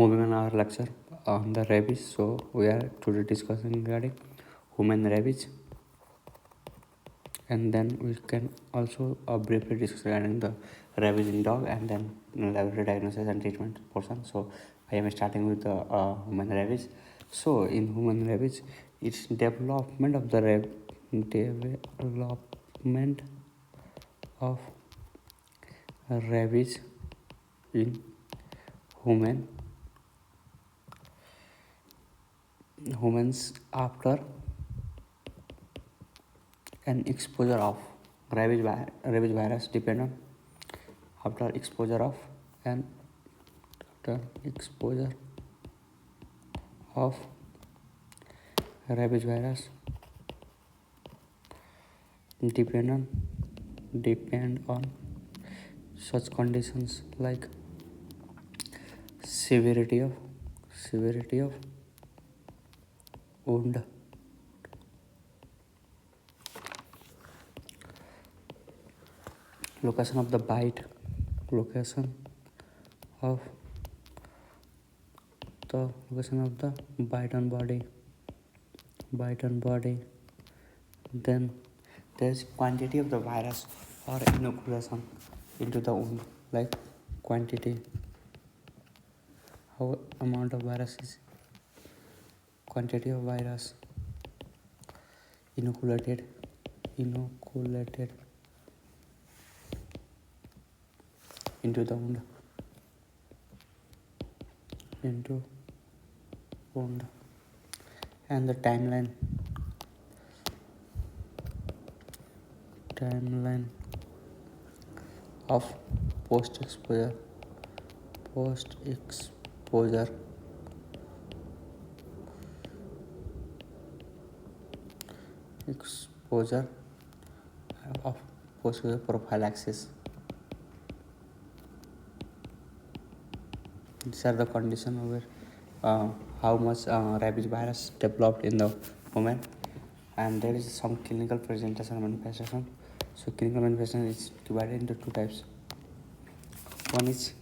Moving on our lecture on the rabies. So we are today discussing regarding human rabies, and then we can also briefly discuss regarding the rabies in dog, and then laboratory diagnosis and treatment portion. So I am starting with the human rabies. So in human rabies, it's development of the development of rabies in humans after an exposure of rabies virus dependent after exposure of an after exposure of rabies virus depend on such conditions like severity of wound, location of the bite, location of the bite on body. Then there is quantity of the virus or inoculation into the wound, like quantity, how amount of virus is, quantity of virus inoculated into the wound, and the timeline of post exposure of post prophylaxis. These are the conditions where how much rabies virus developed in the human, and there is some clinical presentation and manifestation. So clinical manifestation is divided into two types. One is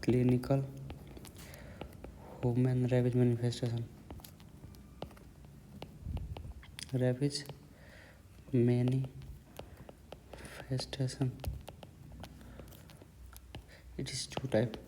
clinical human rabies manifestation. Rabies manifestation, it is two types.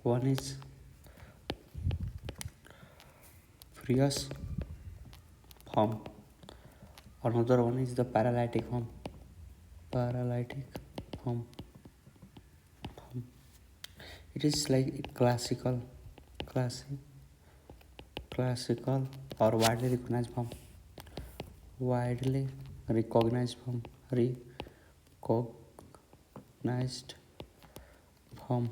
One is furious form, another one is the paralytic form. It is like classical or widely recognized form.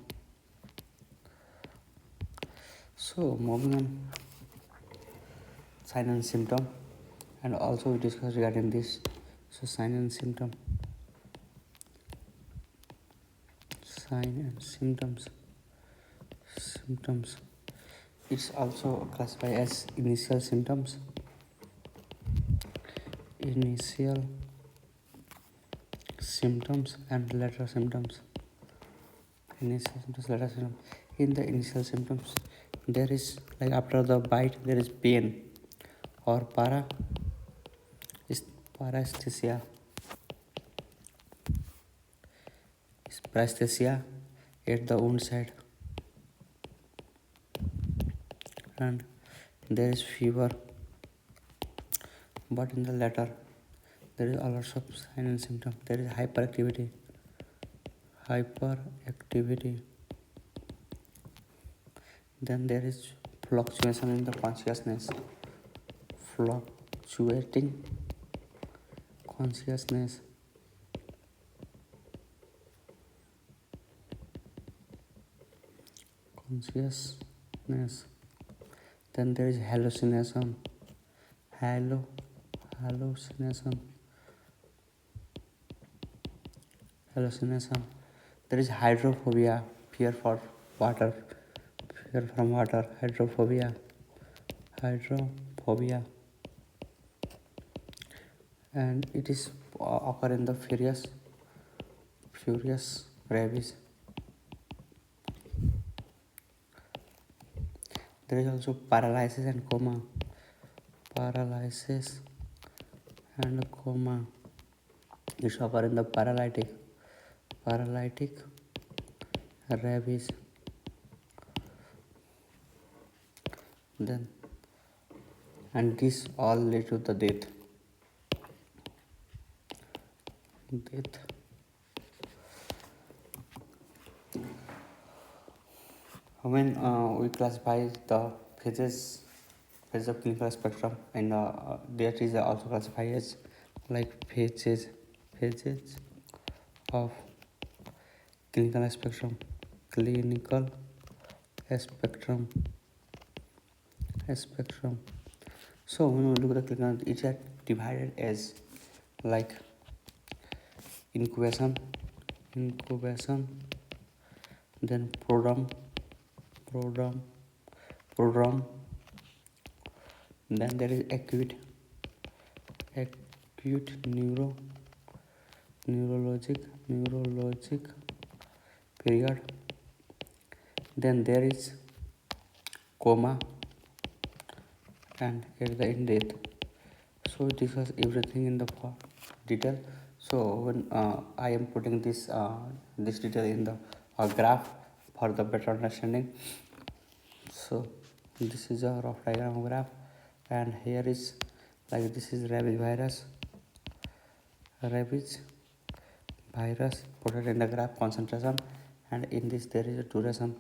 So moving on, sign and symptom, and also we discuss regarding this. So sign and symptoms. It's also classified as initial symptoms, and later symptoms. In the initial symptoms, there is, like, after the bite there is pain or paresthesia at the wound side, and there is fever. But in the latter, there is lots of signs and symptoms. There is hyperactivity. Then there is fluctuation in the consciousness. Fluctuating consciousness. Then there is hallucination. There is hydrophobia, fear from water. Hydrophobia, and it is occur in the furious rabies. There is also paralysis and coma. Paralysis and coma. It's occur in the paralytic rabies. Then and this all lead to the death. When we classify the phases of clinical spectrum, and that is also classified as like phases of clinical spectrum. So when we look at the clinical, it's divided as like incubation, then prodrome, then there is acute neurologic period, then there is coma, and at the end death. So we discuss everything in the detail. So when I am putting this detail in the graph for the better understanding. So this is a rough diagram graph, and here is like this is rabies virus put it in the graph concentration, and in this there is a duration.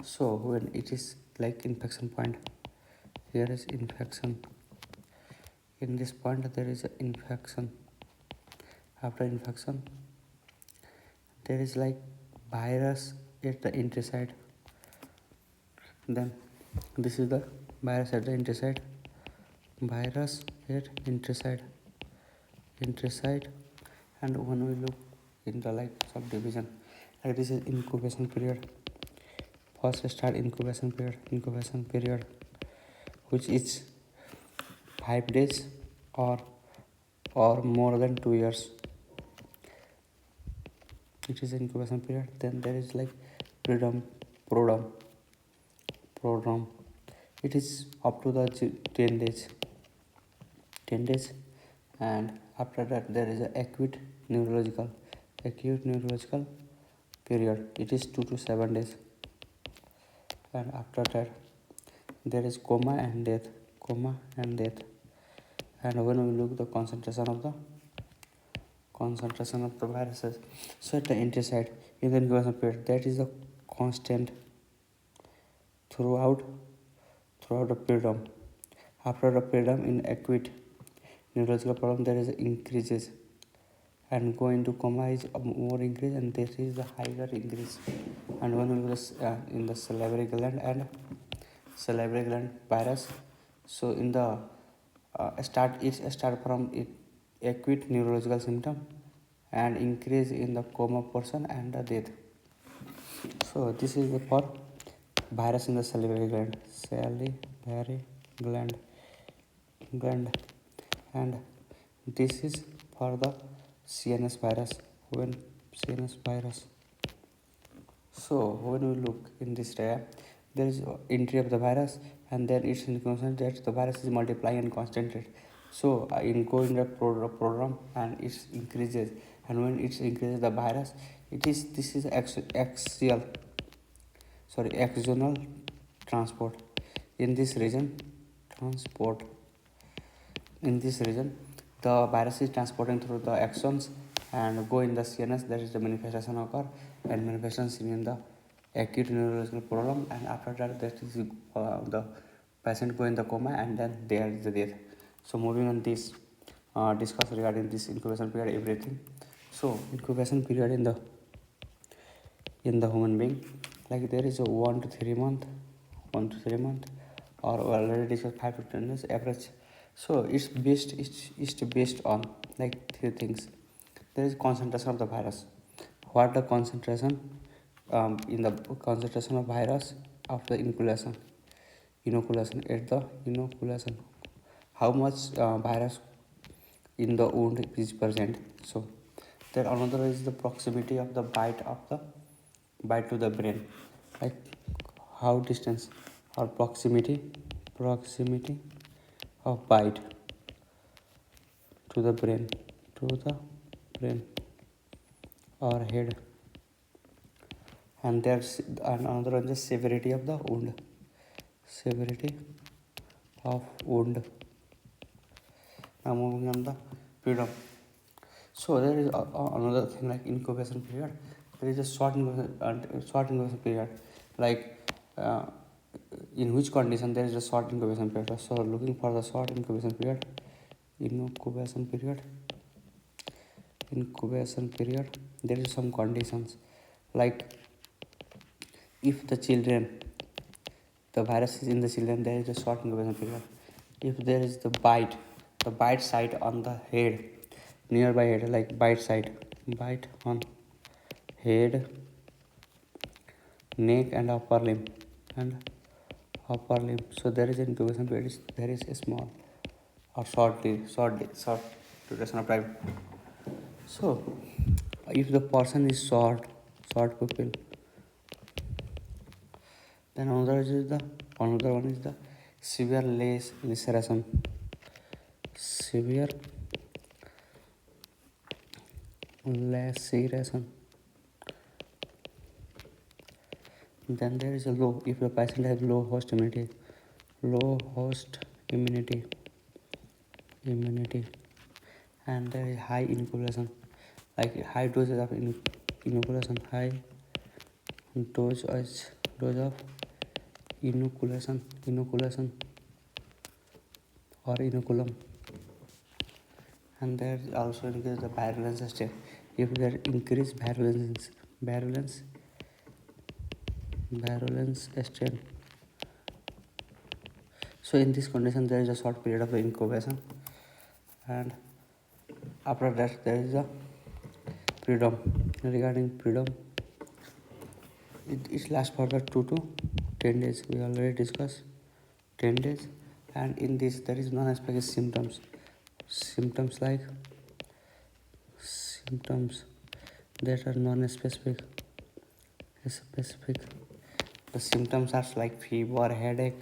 So when it is like infection point, here is infection, in this point there is an infection. After infection there is like virus at the entry site, then this is the virus at the entry site, and when we look in the like subdivision, like this is incubation period. First start incubation period which is 5 days or more than 2 years. It is incubation period. Then there is like prodrome. It is up to the 10 days, and after that there is a acute neurological period. It is 2 to 7 days, and after that there is coma and death. And when we look the concentration of the viruses, so at the entry site in the incubation period, that is a constant throughout the prodrome. After the prodrome, in acute neurological problem there is increases, and going to coma is more increase, and this is the higher increase. And when we look in the salivary gland virus, so in the start from acute neurological symptom and increase in the coma portion and the death. So this is the for virus in the salivary gland, and this is for the CNS virus. So when we look in this diagram, there is entry of the virus, and then it's inclusion that the virus is multiplying and concentrate. So in the prodrome, and it increases, and when it increases the virus, this is axonal transport. In this region, the virus is transporting through the axons and go in the CNS. That is the manifestation occur, and manifestation seen in the acute neurological problem, and after that is the patient go in the coma, and then there is the death. So moving on this, discuss regarding this incubation period everything. So incubation period in the human being, like there is a 1 to 3 month, or already discussed 5 to 10 years average. So it's based on like 3 things. There is concentration of the virus. What the concentration in the concentration of virus after inoculation at the inoculation, how much virus in the wound is present. So then another is the proximity of the bite to the brain, like how distance or proximity of bite to the brain or head. And there's another one, the severity of the wound. Now moving on the freedom. So there is another thing like incubation period. There is a short incubation period, like in which condition there is a short incubation period. So looking for the short incubation period, there is some conditions, like if the virus is in the children, there is a short incubation period. If there is the bite site on the head, nearby head, like bite on head, neck and upper limb, so there is an incubation period, there is a small or short duration of time. So if the person is short pupil, then another one is the severe laceration. Then there is a low, if the patient has low host immunity, and there is high inoculation, like high doses of inoculation, or inoculum. And there also increase the virulence state. If there increase virulence state, so in this condition there is a short period of incubation, and after that there is a freedom. Regarding freedom, it lasts for the 2 to 10 days. We already discussed 10 days. And in this there is non-specific symptoms that are non-specific. The symptoms are like fever, headache,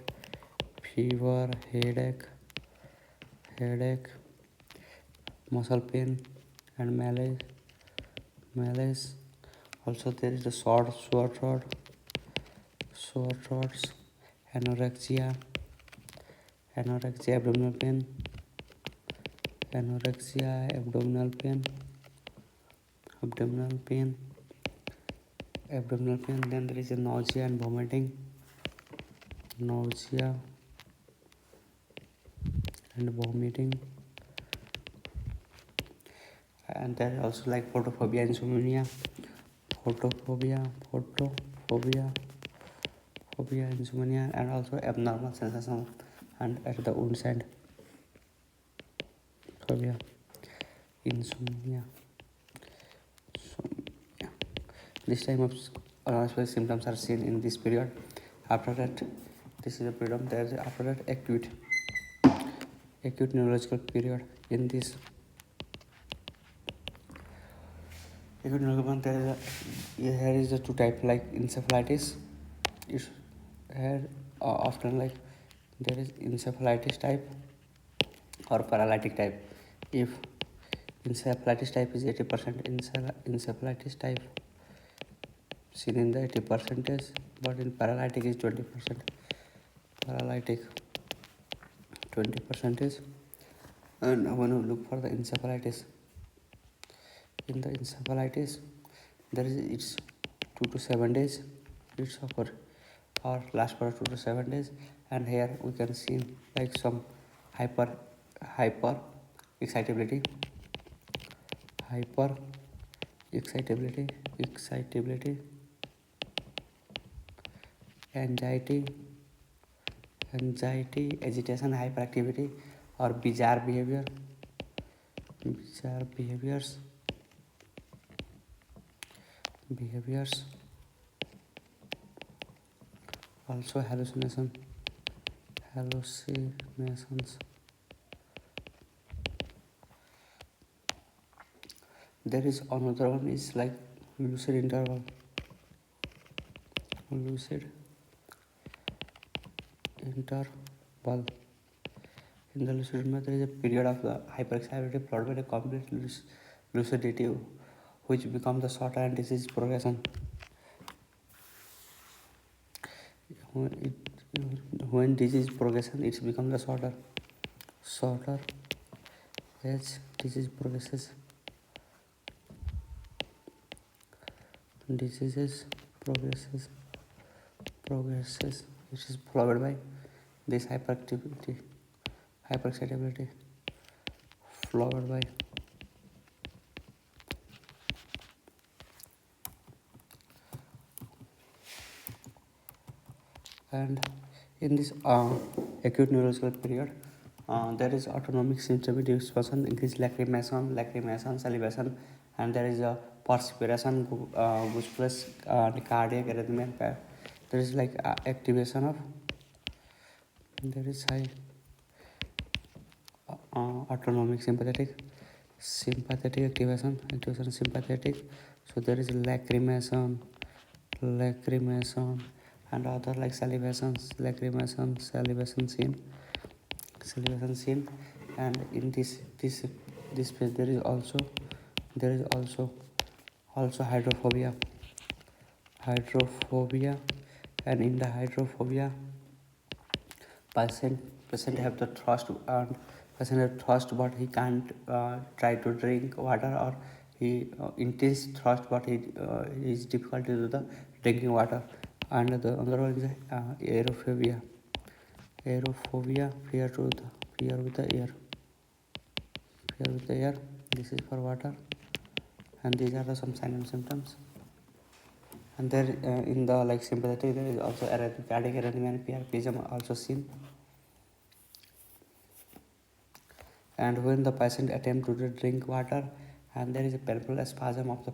muscle pain, and malaise. Also there is the sore throats, anorexia, abdominal pain, then there is a nausea and vomiting, and there is also like photophobia, insomnia, insomnia, and also abnormal sensation and at the wound side. Phobia, insomnia. This type of unspecific symptoms are seen in this period. After that, this is a period. There is after that acute neurological period. In this acute neurological, here is the two type, like encephalitis. It's here often like there is encephalitis type or paralytic type. If encephalitis type is 80%, encephalitis type seen in the 80%, but in paralytic is 20%. And when we look for the encephalitis, in the encephalitis there is it's 2 to 7 days it's occur or last for 2 to 7 days. And here we can see like some hyper excitability, anxiety, agitation, hyperactivity, or bizarre behaviors, also hallucinations. There is another one is like lucid interval. In the lucidity, there is a period of the hyperexcitability followed by a complete lucidity, which becomes the shorter and disease progression. When disease progression, it becomes the shorter as disease progresses. Diseases progresses. It is followed by this hyperexcitability, followed by and in this acute neurological period, there is autonomic symptomatic dysfunction, increased lacrimation, salivation, and there is a perspiration, which plus cardiac arrhythmia. There is like activation of, there is high autonomic sympathetic activation sympathetic. So there is lacrimation, and other like salivation scene. And in this phase there is also hydrophobia, and in the hydrophobia, patient have the thirst, and patient have thirst but he can't try to drink water, or he intense thirst but he is difficult to do the drinking water. And the other one is aerophobia, fear with the air. This is for water, and these are the some signs and symptoms. And there in the like sympathetic, there is also cardiac arrhythmia and PRPism also seen. And when the patient attempt to drink water, and there is a painful spasm of the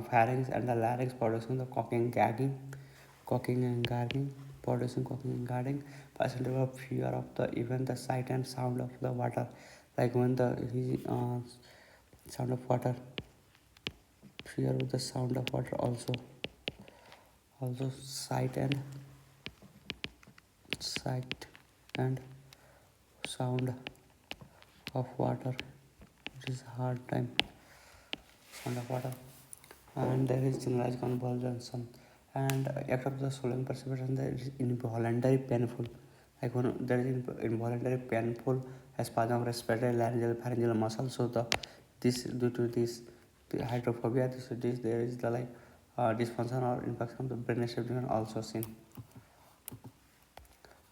pharynx and the larynx, producing the coughing and gagging. Patient develop fear of the even the sight and sound of the water, like when the sound of water, fear with the sound of water, also sight and sound of water. It is hard time sound of water. And there is generalized convulsion, and after the swelling perception, there is involuntary painful, like when there is involuntary painful spasm of respiratory laryngeal pharyngeal muscle. So due to this the hydrophobia, there is the like dysfunction or infection of the brain stem also seen.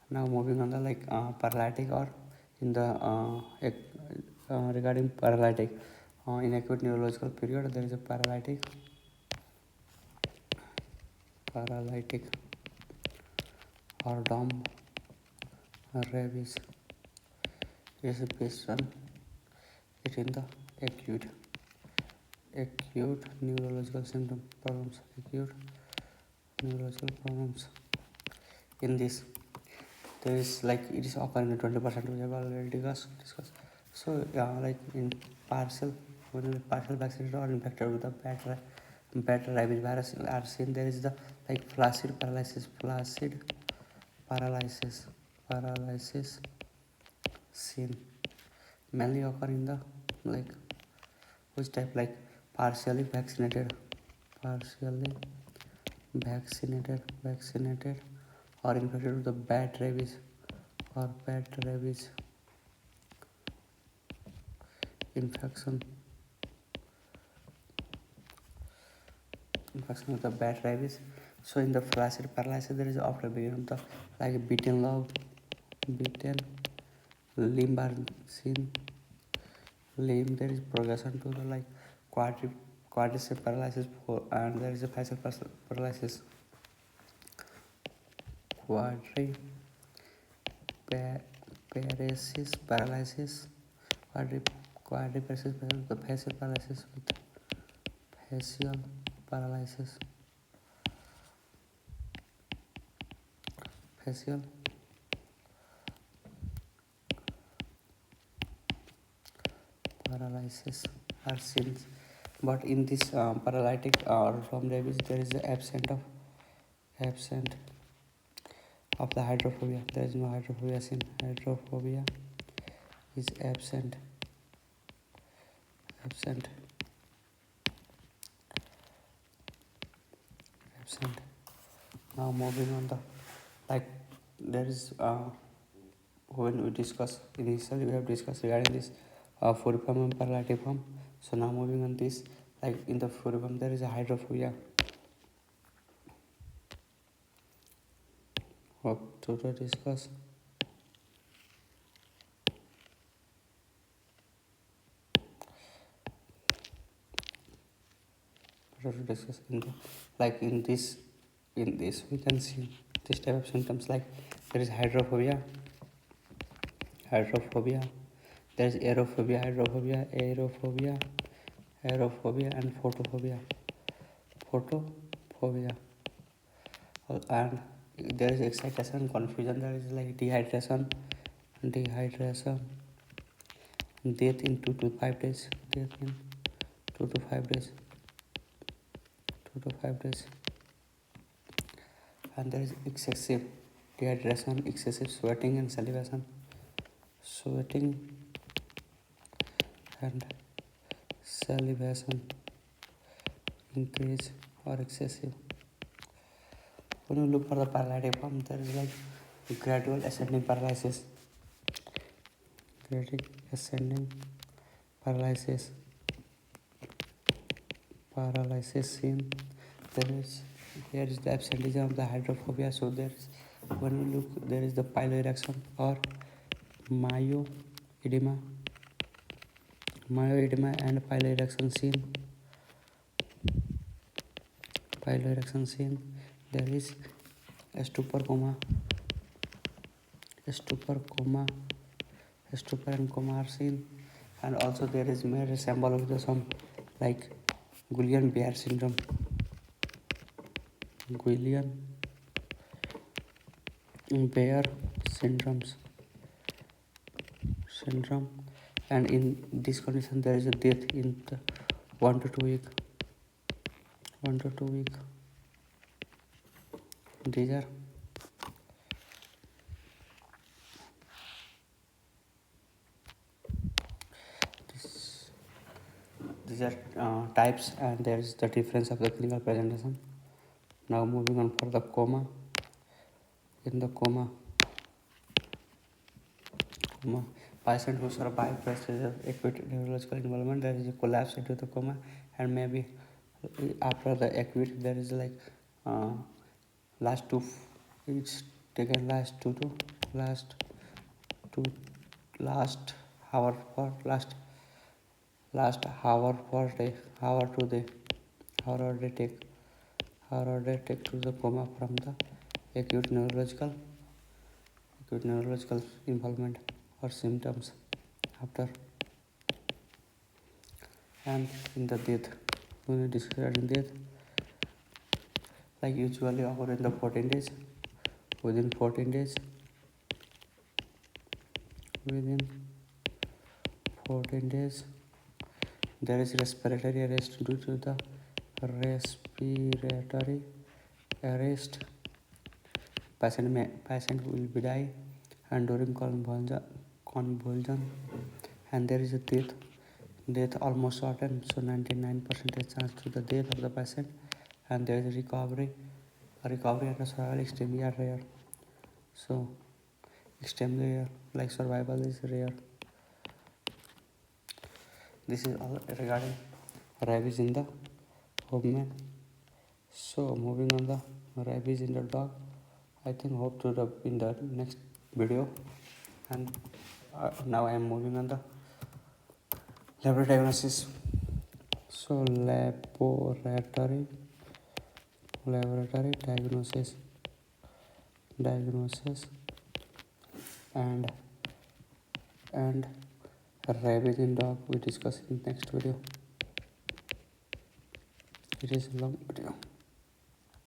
Now moving on the like paralytic, or in the regarding paralytic, in acute neurological period, there is a paralytic or dumb rabies. Is based on it in the acute neurological symptom problems. In this, there is like it is occurring in 20%, we have already discussed. So like in partial vaccinated or infected with the bad rabies virus are seen, there is the like flaccid paralysis seen, mainly occur in the like which type, like partially vaccinated or infected with the bad rabies infection with the bad rabies. So in the flaccid paralysis, there is after beginning of the like beaten limb are seen. There is progression to the like quadricep paralysis, and there is a facial paralysis, quadriceps paralysis, the facial paralysis with facial paralysis, are seen. But in this paralytic or from rabies, there is absent of the hydrophobia. There is no hydrophobia seen. Hydrophobia is absent. Now moving on the, like, there is when we discuss initially, we have discussed regarding this furiform and paralitiform. So now moving on this, like in the furiform there is a hydrophobia. Hope to discuss. In the, like in this we can see this type of symptoms, like there is hydrophobia, there is aerophobia, and photophobia, and there is excitation, confusion, there is like dehydration, death in 2 to 5 days, and there is excessive dehydration, excessive sweating and salivation, increase or excessive. When you look for the paralitiform, there is like gradual ascending paralysis, seen. There is the absenteeism of the hydrophobia. So there is, when you look, there is the piloerection or myoedema and piloerection seen. There is stupor and coma are seen, and also there is may resemble of the some like Guillain-Barré syndrome, syndrome, and in this condition there is a death in the 1 to 2 week. These are types, and there is the difference of the clinical presentation. Now moving on for the coma. In the coma, patient who survive prestige acute neurological involvement, there is a collapse into the coma, and maybe after the acute there is like it's taken last hour they take to the coma from the acute neurological involvement or symptoms after. And in the death, when we discuss in death, like usually occur in the 14 days. Within 14 days, there is respiratory arrest. Due to the respiratory arrest, patient will be die, and during convulsion, and there is a death almost certain. So 99% chance to the death of the patient, and there is recovery and survival extremely rare. So extremely rare, like survival is rare. This is all regarding rabies in the human. So moving on the rabies in the dog, I think hope to the in the next video. And now I am moving on the laboratory diagnosis. So laboratory diagnosis and rabies in dog we discuss in next video. It is a long video.